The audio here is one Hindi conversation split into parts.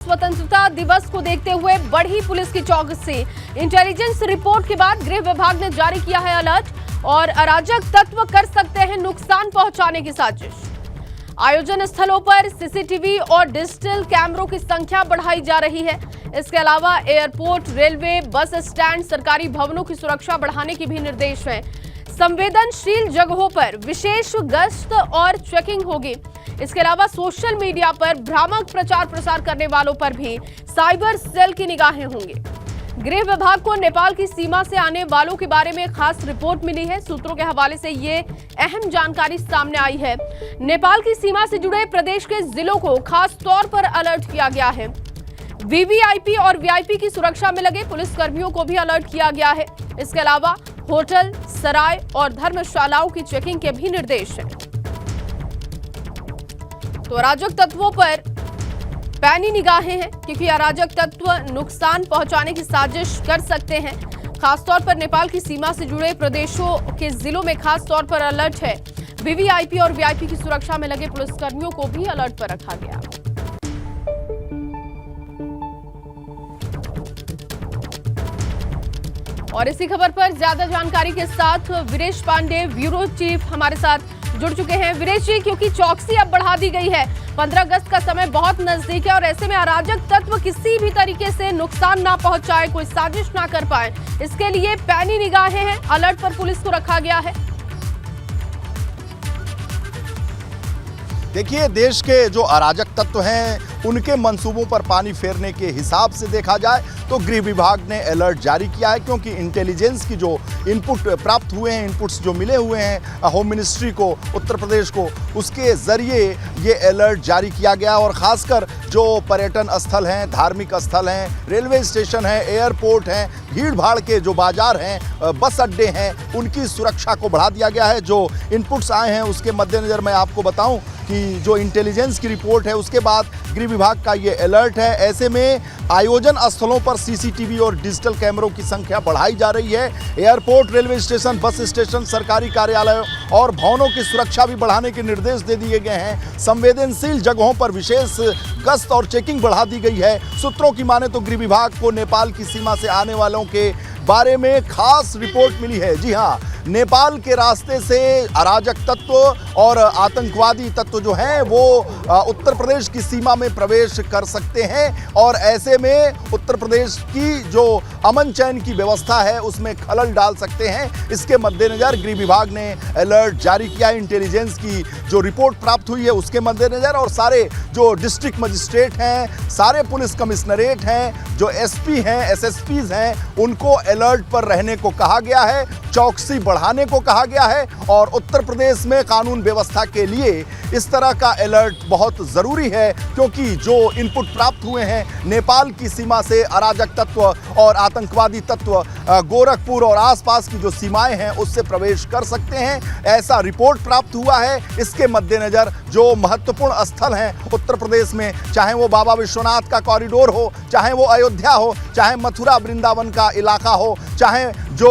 स्वतंत्रता दिवस को देखते हुए बढ़ी पुलिस की चौकसी। इंटेलिजेंस रिपोर्ट के बाद गृह विभाग ने जारी किया है अलर्ट और अराजक तत्व कर सकते हैं नुकसान पहुंचाने की साजिश। आयोजन स्थलों पर सीसीटीवी और डिजिटल कैमरों की संख्या बढ़ाई जा रही है। इसके अलावा एयरपोर्ट, रेलवे, बस स्टैंड, सरकारी भवनों की सुरक्षा बढ़ाने के भी निर्देश हैं। संवेदनशील जगहों पर विशेष गश्त और चेकिंग होगी। इसके अलावा सोशल मीडिया पर भ्रामक प्रचार प्रसार करने वालों पर भी साइबर सेल की निगाहें होंगी। गृह विभाग को नेपाल की सीमा से आने वालों के बारे में खास रिपोर्ट मिली है। सूत्रों के हवाले से ये अहम जानकारी सामने आई है। नेपाल की सीमा से जुड़े प्रदेश के जिलों को खास तौर पर अलर्ट किया गया है। वीवीआईपी और वीआईपी की सुरक्षा में लगे पुलिस कर्मियों को भी अलर्ट किया गया है। इसके अलावा होटल, सराय और धर्मशालाओं की चेकिंग के भी निर्देश हैं। तो अराजक तत्वों पर पैनी निगाहें हैं, क्योंकि अराजक तत्व नुकसान पहुंचाने की साजिश कर सकते हैं। खासतौर पर नेपाल की सीमा से जुड़े प्रदेशों के जिलों में खास तौर पर अलर्ट है। वीवीआईपी और वीआईपी की सुरक्षा में लगे पुलिसकर्मियों को भी अलर्ट पर रखा गया। और इसी खबर पर ज्यादा जानकारी के साथ वीरेश पांडे, ब्यूरो चीफ, हमारे साथ जुड़ चुके हैं। वीरेश जी, क्योंकि चौकसी अब बढ़ा दी गई है, 15 अगस्त का समय बहुत नजदीक है और ऐसे में अराजक तत्व किसी भी तरीके से नुकसान ना पहुंचाए, कोई साजिश ना कर पाए, इसके लिए पैनी निगाहें हैं, अलर्ट पर पुलिस को रखा गया है। देखिए, देश के जो अराजक तत्व हैं उनके मंसूबों पर पानी फेरने के हिसाब से देखा जाए तो गृह विभाग ने अलर्ट जारी किया है, क्योंकि इंटेलिजेंस की जो इनपुट प्राप्त हुए हैं, इनपुट्स जो मिले हुए हैं होम मिनिस्ट्री को, उत्तर प्रदेश को, उसके ज़रिए ये अलर्ट जारी किया गया। और ख़ासकर जो पर्यटन स्थल हैं, धार्मिक स्थल हैं, रेलवे स्टेशन हैं, एयरपोर्ट हैं, भीड़ भाड़ के जो बाजार हैं, बस अड्डे हैं, उनकी सुरक्षा को बढ़ा दिया गया है। जो इनपुट्स आए हैं उसके मद्देनज़र मैं आपको बताऊं कि जो इंटेलिजेंस की रिपोर्ट है उसके बाद गृह विभाग का ये अलर्ट है। ऐसे में आयोजन स्थलों पर सीसीटीवी और डिजिटल कैमरों की संख्या बढ़ाई जा रही है। Airport, railway station, bus station, सरकारी कार्यालयों और भवनों की सुरक्षा भी बढ़ाने के निर्देश दे दिए गए हैं। संवेदनशील जगहों पर विशेष गश्त और चेकिंग बढ़ा दी गई है। सूत्रों की माने तो गृह विभाग को नेपाल की सीमा से आने वालों के बारे में खास रिपोर्ट मिली है। जी हाँ, नेपाल के रास्ते से अराजक तत्व और आतंकवादी तत्व जो हैं वो उत्तर प्रदेश की सीमा में प्रवेश कर सकते हैं और ऐसे में उत्तर प्रदेश की जो अमन चैन की व्यवस्था है उसमें खलल डाल सकते हैं। इसके मद्देनज़र गृह विभाग ने अलर्ट जारी किया है। इंटेलिजेंस की जो रिपोर्ट प्राप्त हुई है उसके मद्देनज़र और सारे जो डिस्ट्रिक्ट मजिस्ट्रेट हैं, सारे पुलिस कमिश्नरेट हैं, जो एसपी हैं, एसएसपीज हैं, उनको अलर्ट पर रहने को कहा गया है, चौकसी बढ़ाने को कहा गया है। और उत्तर प्रदेश में कानून व्यवस्था के लिए इस तरह का अलर्ट बहुत ज़रूरी है, क्योंकि जो इनपुट प्राप्त हुए हैं नेपाल की सीमा से अराजक तत्व और आतंकवादी तत्व गोरखपुर और आसपास की जो सीमाएं हैं उससे प्रवेश कर सकते हैं, ऐसा रिपोर्ट प्राप्त हुआ है। इसके मद्देनज़र जो महत्वपूर्ण स्थल हैं उत्तर प्रदेश में, चाहे वो बाबा विश्वनाथ का कॉरिडोर हो, चाहे वो अयोध्या हो, चाहे मथुरा वृंदावन का इलाका हो, चाहे जो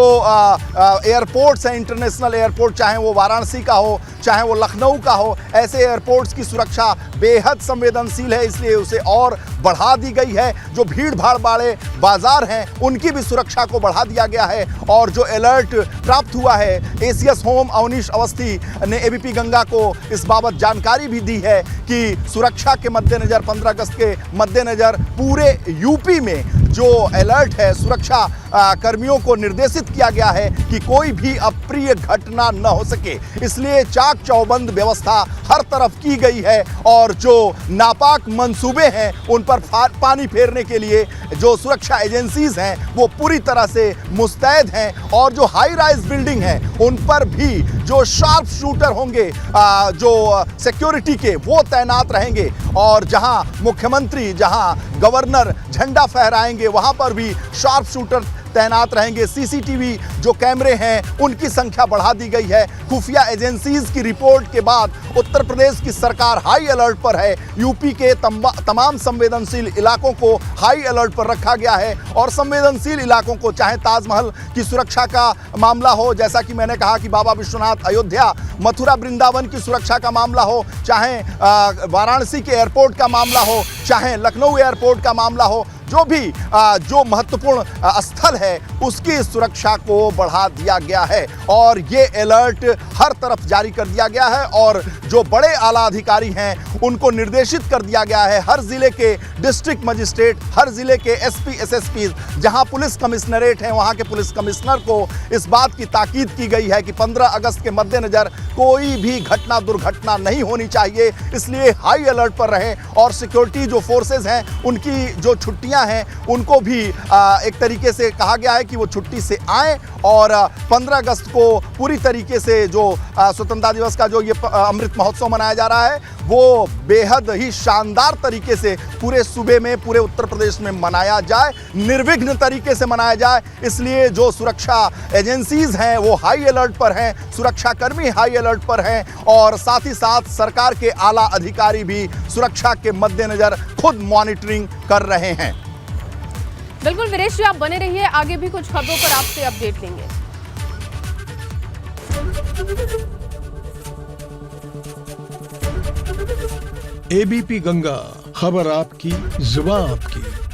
एयरपोर्ट्स हैं, इंटरनेशनल एयरपोर्ट, चाहे वो वाराणसी का हो, चाहे वो लखनऊ का हो, ऐसे एयरपोर्ट्स की सुरक्षा बेहद संवेदनशील है, इसलिए उसे और बढ़ा दी गई है। जो भीड़ भाड़ वाले बाजार हैं उनकी भी सुरक्षा को बढ़ा दिया गया है। और जो अलर्ट प्राप्त हुआ है, एसीएस होम अवनीश अवस्थी ने एबीपी गंगा को इस बाबत जानकारी भी दी है कि सुरक्षा के मद्देनज़र, 15 अगस्त के मद्देनज़र पूरे यूपी में जो अलर्ट है, सुरक्षा कर्मियों को निर्देशित किया गया है कि कोई भी अप्रिय घटना न हो सके, इसलिए चाक चौबंद व्यवस्था हर तरफ की गई है। और जो नापाक मंसूबे हैं उन पर पानी फेरने के लिए जो सुरक्षा एजेंसीज हैं वो पूरी तरह से मुस्तैद हैं। और जो हाई राइज बिल्डिंग हैं उन पर भी जो शार्प शूटर होंगे, जो सिक्योरिटी के, वो तैनात रहेंगे। और जहां मुख्यमंत्री, जहां गवर्नर झंडा फहराएंगे वहां पर भी शार्प शूटर तैनात रहेंगे। सीसीटीवी जो कैमरे हैं उनकी संख्या बढ़ा दी गई है। खुफिया एजेंसीज की रिपोर्ट के बाद उत्तर प्रदेश की सरकार हाई अलर्ट पर है। यूपी के तमाम संवेदनशील इलाकों को हाई अलर्ट पर रखा गया है और संवेदनशील इलाकों को, चाहे ताजमहल की सुरक्षा का मामला हो, जैसा कि मैंने कहा कि बाबा विश्वनाथ, अयोध्या, मथुरा, वृंदावन की सुरक्षा का मामला हो, चाहे वाराणसी के एयरपोर्ट का मामला हो, चाहे लखनऊ एयरपोर्ट का मामला हो, जो भी जो महत्वपूर्ण स्थल है उसकी सुरक्षा को बढ़ा दिया गया है और ये अलर्ट हर तरफ जारी कर दिया गया है और जो बड़े आला अधिकारी हैं उनको निर्देशित कर दिया गया है। हर जिले के डिस्ट्रिक्ट मजिस्ट्रेट, हर जिले के एसपी, एसएसपी, जहां पुलिस कमिश्नरेट हैं वहां के पुलिस कमिश्नर को इस बात की ताकीद की गई है कि 15 अगस्त के मद्देनजर कोई भी घटना, दुर्घटना नहीं होनी चाहिए, इसलिए हाई अलर्ट पर रहें और सिक्योरिटी जो फोर्सेज हैं उनकी जो छुट्टियां हैं उनको भी एक तरीके से कहा गया है कि वो छुट्टी से आएं और 15 अगस्त को पूरी तरीके से जो स्वतंत्रता दिवस का जो ये अमृत महोत्सव मनाया जा रहा है वो बेहद ही शानदार तरीके से पूरे सूबे में, पूरे उत्तर प्रदेश में मनाया जाए, निर्विघ्न तरीके से मनाया जाए। इसलिए जो सुरक्षा एजेंसीज हैं वो हाई अलर्ट पर हैं, सुरक्षाकर्मी हाई अलर्ट पर हैं और साथ ही साथ सरकार के आला अधिकारी भी सुरक्षा के मद्देनजर खुद मॉनिटरिंग कर रहे हैं। बिल्कुल वीरेश जी, आप बने रहिए, आगे भी कुछ खबरों पर आपसे अपडेट लेंगे। एबीपी गंगा, खबर आपकी, जुबान आपकी।